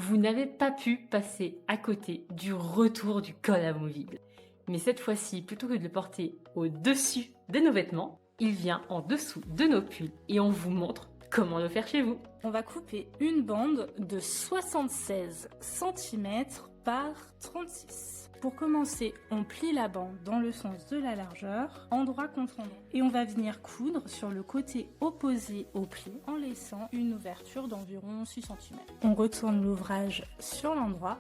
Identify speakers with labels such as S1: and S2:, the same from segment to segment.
S1: Vous n'avez pas pu passer à côté du retour du col amovible. Mais cette fois-ci, plutôt que de le porter au-dessus de nos vêtements, il vient en dessous de nos pulls et on vous montre comment le faire chez vous.
S2: On va couper une bande de 76 cm par 36. Pour commencer, on plie la bande dans le sens de la largeur, endroit contre endroit. Et on va venir coudre sur le côté opposé au pli en laissant une ouverture d'environ 6 cm. On retourne l'ouvrage sur l'endroit.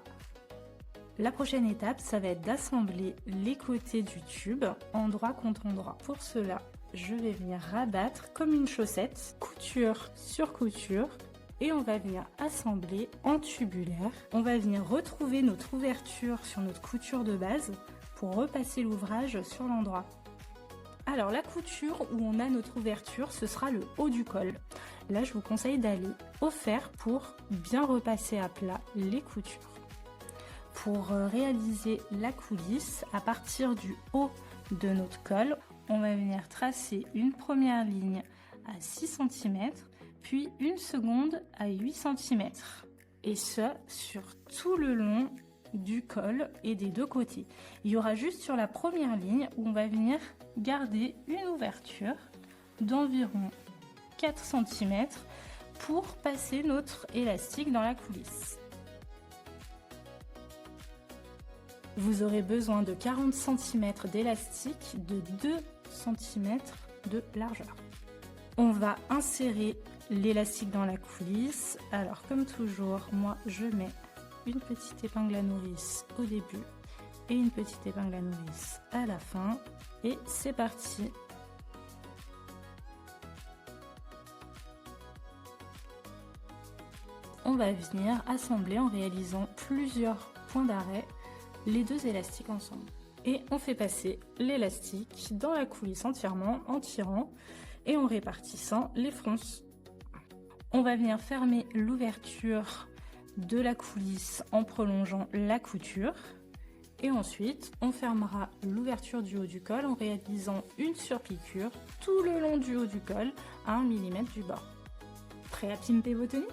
S2: La prochaine étape, ça va être d'assembler les côtés du tube endroit contre endroit. Pour cela, je vais venir rabattre comme une chaussette, couture sur couture, et on va venir assembler en tubulaire. On va venir retrouver notre ouverture sur notre couture de base pour repasser l'ouvrage sur l'endroit. Alors la couture où on a notre ouverture, ce sera le haut du col. Là, je vous conseille d'aller au fer pour bien repasser à plat les coutures. Pour réaliser la coulisse, à partir du haut de notre col, on va venir tracer une première ligne à 6 cm, puis une seconde à 8 cm. Et ce, sur tout le long du col et des deux côtés. Il y aura juste sur la première ligne où on va venir garder une ouverture d'environ 4 cm pour passer notre élastique dans la coulisse. Vous aurez besoin de 40 cm d'élastique de 2 cm de largeur. On va insérer l'élastique dans la coulisse. Alors comme toujours, moi je mets une petite épingle à nourrice au début et une petite épingle à nourrice à la fin. Et c'est parti! On va venir assembler en réalisant plusieurs points d'arrêt les deux élastiques ensemble. Et on fait passer l'élastique dans la coulisse entièrement en tirant et en répartissant les fronces. On va venir fermer l'ouverture de la coulisse en prolongeant la couture. Et ensuite, on fermera l'ouverture du haut du col en réalisant une surpiqûre tout le long du haut du col à 1 mm du bord. Prêt à pimper vos tenues ?